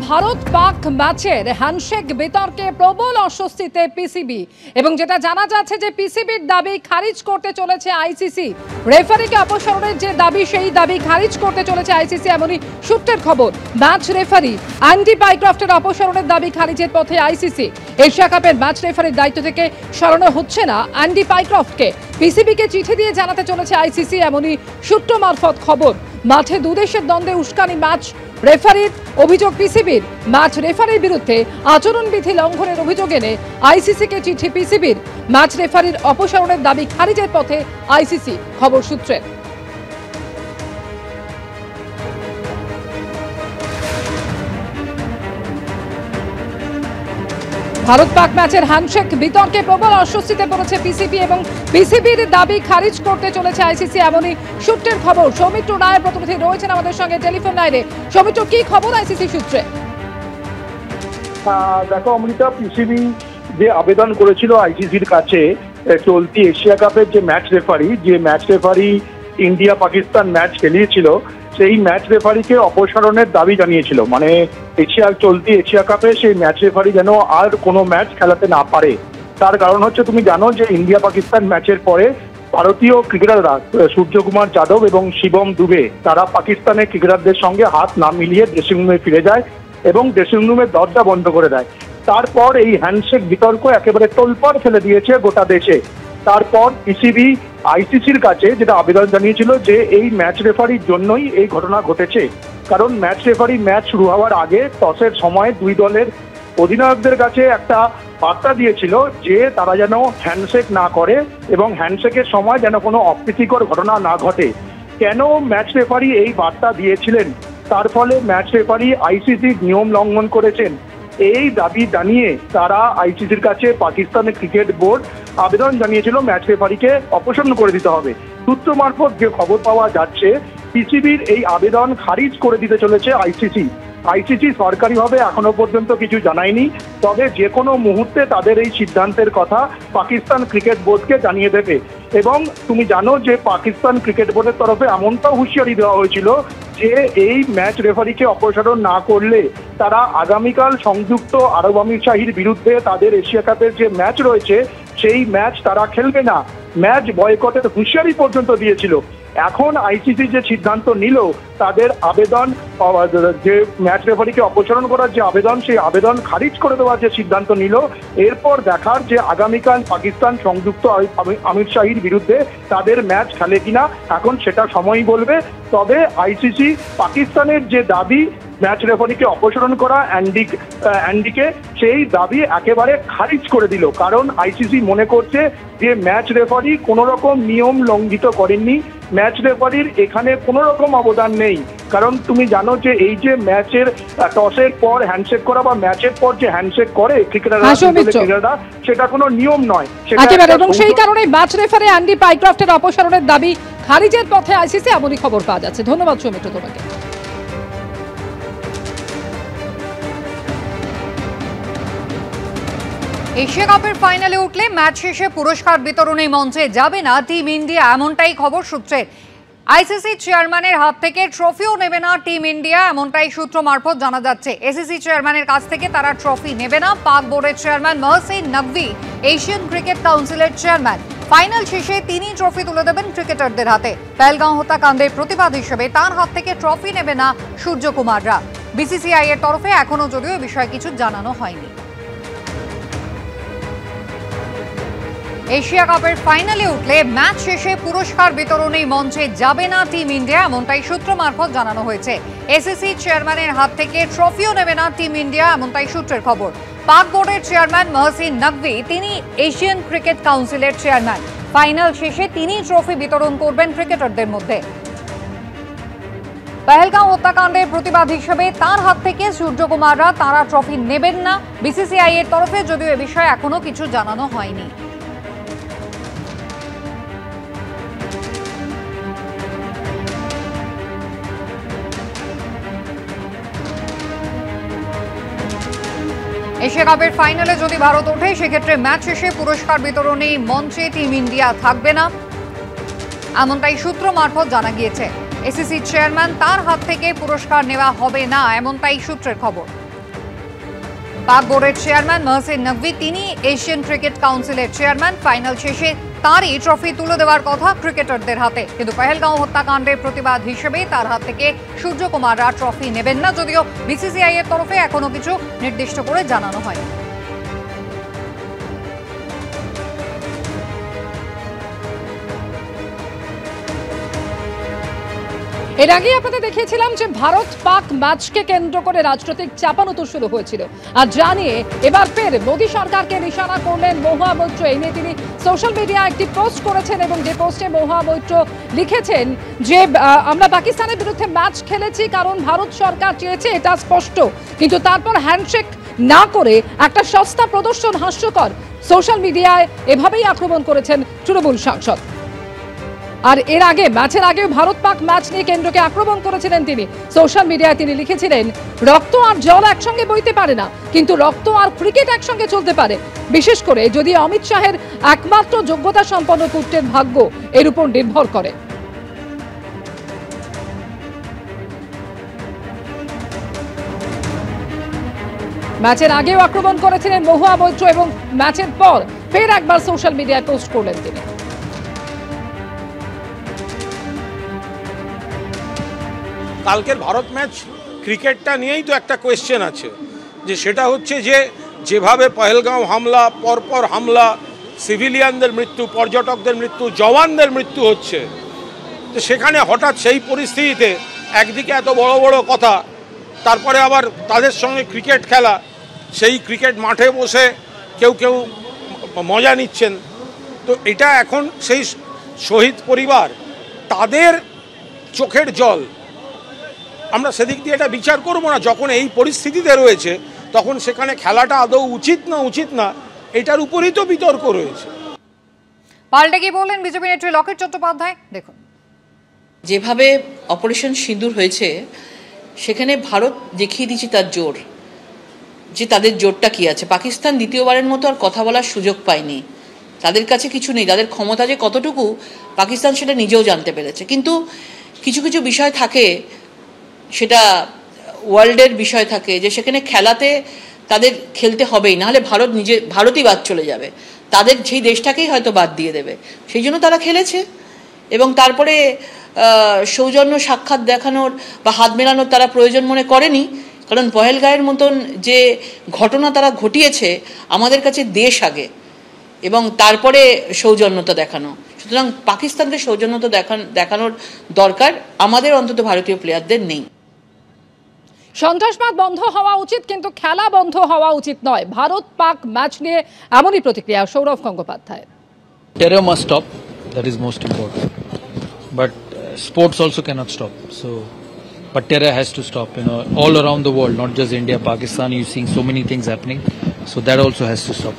ভারত পাক ম্যাচের হ্যান্ডশেক বিতর্কে প্রবল অস্বস্তিতে পিসিবি এবং যেটা জানা যাচ্ছে যে পিসিবির দাবি খারিজ করতে চলেছে আইসিসি। রেফারিকে অপসারণের যে দাবি সেই দাবি খারিজ করতে চলেছে আইসিসি, এমনই সূত্রের খবর। ম্যাচ রেফারি অ্যান্ডি পাইক্রফটের অপসারণের দাবি খারিজের পথে আইসিসি। এশিয়া কাপের ম্যাচ রেফারির দায়িত্ব থেকে সরানো হচ্ছে না অ্যান্ডি পাইক্রফটকে। পিসিবিকে চিঠি দিয়ে জানাতে চলেছে আইসিসি, এমনই সূত্র মারফত খবর। মাঠে দুদেশের দ্বন্দ্বে উস্কানি ম্যাচ রেফারির অভিযোগ পিসিবির। ম্যাচ রেফারির বিরুদ্ধে আচরণবিধি লঙ্ঘনের অভিযোগ এনে আইসিসিকে চিঠি পিসিবির। ম্যাচ রেফারির অপসারণের দাবি খারিজের পথে আইসিসি, খবর সূত্রে। ভারত পাক ম্যাচের হ্যান্ডশেক বিতর্কে প্রবল অস্বস্তিতে পড়েছে পিসিবি এবং পিসিবির দাবি খারিজ করতে চলেছে আইসিসি, এমনই সূত্রের খবর। সৌমিত্র রায় প্রতিনিধি রয়েছেন আমাদের সঙ্গে টেলিফোন লাইনে। সৌমিত্র, কি খবর আইসিসি সূত্রে? দেখো অমৃতা, পিসিবি যে আবেদন করেছিল আইসিসির কাছে চলতি এশিয়া কাপের যে match referee India Pakistan match খেলিয়েছিল, সেই ম্যাচ রেফারিকে অপসারণের দাবি জানিয়েছিল। মানে চলতি এশিয়া কাপে সেই ম্যাচ রেফারি যেন আর কোনো ম্যাচ খেলাতে না পারে। তার কারণ হচ্ছে, তুমি জানো যে ইন্ডিয়া পাকিস্তান ম্যাচের পরে ভারতীয় ক্রিকেটাররা সূর্যকুমার যাদব এবং শিবম দুবে তারা পাকিস্তানের ক্রিকেটারদের সঙ্গে হাত না মিলিয়ে ড্রেসিং রুমে ফিরে যায় এবং ড্রেসিং রুমের দরজা বন্ধ করে দেয়। তারপর এই হ্যান্ডশেক বিতর্ক একেবারে তোলপাড় ফেলে দিয়েছে গোটা দেশে। তারপর পিসিবি আইসিসির কাছে যেটা আবেদন জানিয়েছিল যে এই ম্যাচ রেফারির জন্যই এই ঘটনা ঘটেছে। কারণ ম্যাচ রেফারি ম্যাচ শুরু হওয়ার আগে টসের সময় দুই দলের অধিনায়কদের কাছে একটা বার্তা দিয়েছিল যে তারা যেন হ্যান্ডশেক না করে এবং হ্যান্ডশেকের সময় যেন কোনো অপ্রীতিকর ঘটনা না ঘটে। কেন ম্যাচ রেফারি এই বার্তা দিয়েছিলেন, তার ফলে ম্যাচ রেফারি আইসিসির নিয়ম লঙ্ঘন করেছেন, এই দাবি জানিয়ে তারা আইসিসির কাছে পাকিস্তানের ক্রিকেট বোর্ড আবেদন জানিয়েছিল ম্যাচ রেফারিকে অপসারণ করে দিতে হবে। সূত্র মারফত যে খবর পাওয়া যাচ্ছে, পিসিবির এই আবেদন খারিজ করে দিতে চলেছে আইসিসি। আইসিসি সরকারিভাবে এখনো পর্যন্ত কিছু জানায়নি, তবে যে কোনো মুহূর্তে তাদের এই সিদ্ধান্তের কথা পাকিস্তান ক্রিকেট বোর্ডকে জানিয়ে দেবে। এবং তুমি জানো যে পাকিস্তান ক্রিকেট বোর্ডের তরফে এমনটাও হুঁশিয়ারি দেওয়া হয়েছিল যে এই ম্যাচ রেফারিকে অপসারণ না করলে তারা আগামীকাল সংযুক্ত আরব আমিরশাহীর বিরুদ্ধে তাদের এশিয়া কাপের যে ম্যাচ রয়েছে সেই ম্যাচ তারা খেলবে না, ম্যাচ বয়কটের হুঁশিয়ারি পর্যন্ত দিয়েছিল। এখন আইসিসি যে সিদ্ধান্ত নিল, তাদের আবেদন যে ম্যাচ রেফারিকে অপসারণ করার যে আবেদন, সেই আবেদন খারিজ করে দেওয়ার যে সিদ্ধান্ত নিল, এরপর দেখার যে আগামীকাল পাকিস্তান সংযুক্ত আমিরশাহীর বিরুদ্ধে তাদের ম্যাচ খেলে কিনা, এখন সেটা সময়ই বলবে। তবে আইসিসি পাকিস্তানের যে দাবি ম্যাচ রেফারিকে অপসারণ করা অ্যান্ডিকে, সেই দাবি একেবারে খারিজ করে দিল। কারণ আইসিসি মনে করছে যে ম্যাচ রেফারি কোনো রকম নিয়ম লঙ্ঘিত করেননি, ম্যাচ রেফারির এখানে কোনো রকম অবদান নেই। কারণ তুমি জানো যে এই যে ম্যাচের টসের পর হ্যান্ডশেক করা বা ম্যাচের পর যে হ্যান্ডশেক করে ক্রিকেটাররা, সেটা কোনো নিয়ম নয়। এবং সেই কারণে ম্যাচ রেফারি অ্যান্ডি পাইক্রফটের অপসারণের দাবি খারিজের পথে আইসিসি, এমনই খবর পাওয়া যাচ্ছে। ধন্যবাদ সৌমিত্র তোমাকে। এশিয়া কাপের ফাইনালে উঠলে ম্যাচ শেষে পুরস্কার বিতরণী মঞ্চে যাবে না টিম ইন্ডিয়া, এমনটাই খবর সূত্রে। আইসিসি চেয়ারম্যানের হাত থেকে ট্রফিও নেবে না টিম ইন্ডিয়া, এমনটাই সূত্র মারফত জানা যাচ্ছে। এসিসি চেয়ারম্যানের কাছ থেকে তারা ট্রফি নেবে না। পাক বোর্ডের chairman Mohsin Naqvi Asian cricket কাউন্সিলের চেয়ারম্যান। ফাইনাল শেষে তিনি ট্রফি তুলে দেবেন ক্রিকেটারদের হাতে। পেহেলগাঁও হত্যাকাণ্ডের প্রতিবাদ হিসেবে তার হাত থেকে ট্রফি নেবে না সূর্যকুমাররা। বিসিসিআই এর তরফে এখনো যদিও এ বিষয়ে কিছু জানানো হয়নি। এশিয়া কাপের ফাইনালে উঠলে ম্যাচ শেষে পুরস্কার বিতরণী মঞ্চে যাবে না টিম ইন্ডিয়া, এমনটাই সূত্র মারফত জানানো হয়েছে। এসিসি চেয়ারম্যানের হাত থেকে ট্রফিও নেবে না টিম ইন্ডিয়া, এমনটাই সূত্রের খবর। পাক বোর্ডের চেয়ারম্যান মহসিন নকভি, তিনি এশিয়ান ক্রিকেট কাউন্সিলের চেয়ারম্যান। ফাইনাল শেষে তিনি ট্রফি বিতরণ করবেন ক্রিকেটারদের মধ্যে। পেহেলগাঁও হত্যাকাণ্ডের প্রতিবাদ হিসেবে তার হাত থেকে সূর্যকুমাররা তারা ট্রফি নেবেন না। বিসিসিআই এর তরফে যদিও এ বিষয়ে এখনো কিছু জানানো হয়নি। এশিয়া কাপের ফাইনালে যদি ভারত ওঠে, সেক্ষেত্রে ম্যাচ শেষে পুরস্কার বিতরণী মঞ্চে টিম ইন্ডিয়া থাকবে না, এমনটাই সূত্র মারফত জানা গিয়েছে। এসিসি চেয়ারম্যান তার হাত থেকে পুরস্কার নেওয়া হবে না, এমনটাই সূত্রের খবর। পাক বোর্ডের চেয়ারম্যান মহসিন নকভি, তিনি এশিয়ান ক্রিকেট কাউন্সিলের চেয়ারম্যান। ফাইনাল শেষে তারই ট্রফি তুলে দেওয়ার কথা ক্রিকেটারদের হাতে, কিন্তু পহেলগাঁও হত্যাকাণ্ডের প্রতিবাদ হিসেবে তার হাত থেকে সূর্যকুমাররা ট্রফি নেবেন না, যদিও বিসিসিআই এর তরফে এখনো কিছু নির্দিষ্ট করে জানানো হয়নি। এর আগে আপনাদের দেখিয়েছিলাম যে ভারত পাক ম্যাচকে কেন্দ্র করে রাজনৈতিক চাপানুতর শুরু হয়েছিল, আর জানিয়ে এবার ফের মোদী সরকারকে নিশানা করলেন মহুয়া মৈত্র। এই নিয়ে তিনি সোশ্যাল মিডিয়ায় একটি পোস্ট করেছেন এবং যে পোস্টে মহুয়া মৈত্র লিখেছেন যে আমরা পাকিস্তানের বিরুদ্ধে ম্যাচ খেলেছি কারণ ভারত সরকার চেয়েছে, এটা স্পষ্ট, কিন্তু তারপর হ্যান্ডশেক না করে একটা সস্তা প্রদর্শন হাস্যকর। সোশ্যাল মিডিয়ায় এভাবেই আক্রমণ করেছেন তৃণমূল সাংসদ। আর এর আগে ম্যাচের আগে ভারত পাক ম্যাচ নিয়ে কেন্দ্রকে আক্রমণ করেছিলেন তিনি। সোশ্যাল মিডিয়ায় তিনি লিখেছিলেন, রক্ত আর জল একসঙ্গে বইতে পারে না, কিন্তু রক্ত আর ক্রিকেট একসঙ্গে চলতে পারে, বিশেষ করে যদি অমিত শাহের একমাত্র যোগ্যতা সম্পন্ন পুত্রের ভাগ্য এর উপর নির্ভর করে। ম্যাচের আগেও আক্রমণ করেছিলেন মহুয়া মৈত্র এবং ম্যাচের পর ফের একবার সোশ্যাল মিডিয়ায় পোস্ট করলেন তিনি। কালকের ভারত ম্যাচ ক্রিকেটটা নিয়েই তো একটা কোয়েশ্চেন আছে, যে সেটা হচ্ছে যে যেভাবে পহেলগাঁও হামলা, পরপর হামলা, সিভিলিয়ানদের মৃত্যু, পর্যটকদের মৃত্যু, জওয়ানদের মৃত্যু হচ্ছে, তো সেখানে হঠাৎ সেই পরিস্থিতিতে একদিকে এত বড় বড় কথা, তারপরে আবার তাদের সঙ্গে ক্রিকেট খেলা, সেই ক্রিকেট মাঠে বসে কেউ কেউ মজা নিচ্ছেন। তো এটা এখন সেই শহীদ পরিবার, তাদের চোখের জল, আমরা সেদিক দিয়ে এটা বিচার করবো না। যখন এই পরিস্থিতিতে রয়েছে তখন সেখানে খেলাটা আদৌ উচিত না এটার উপরই তো বিতর্ক রয়েছে। পাল্টে কি বললেন বিজেপি নেত্রী লকেট চট্টোপাধ্যায়, দেখুন। যেভাবে অপারেশন সিঁদুর হয়েছে সেখানে ভারত দেখিয়ে দিচ্ছে তার জোর, যে তাদের জোরটা কি আছে। পাকিস্তান দ্বিতীয়বারের মতো আর কথা বলার সুযোগ পায়নি, তাদের কাছে কিছু নেই, তাদের ক্ষমতা যে কতটুকু পাকিস্তান সেটা নিজেও জানতে পেরেছে। কিন্তু কিছু কিছু বিষয় থাকে, সেটা ওয়ার্ল্ডের বিষয় থাকে, যে সেখানে খেলাতে তাদের খেলতে হবেই, নাহলে ভারতই বাদ চলে যাবে, তাদের সেই দেশটাকেই হয়তো বাদ দিয়ে দেবে। সেই জন্য তারা খেলেছে এবং তারপরে সৌজন্য সাক্ষাৎ দেখানোর বা হাত মেলানোর তারা প্রয়োজন মনে করেনি, কারণ পহেলগাঁওয়ের মতন যে ঘটনা তারা ঘটিয়েছে, আমাদের কাছে দেশ আগে এবং তারপরে সৌজন্যতা দেখানো। সুতরাং পাকিস্তানকে সৌজন্যতা দেখানোর দরকার আমাদের, অন্তত ভারতীয় প্লেয়ারদের নেই। সন্ত্রাসবাদ বন্ধ হওয়া উচিত, কিন্তু খেলা বন্ধ হওয়া উচিত নয়। ভারত পাক ম্যাচ নিয়ে এমনই প্রতিক্রিয়া Sourav Gangopadhyay. Terror must stop, that is most important. But sports also cannot stop. But terror has to stop, all around the world, not just India, Pakistan. You're seeing so many things happening, so that also has to stop.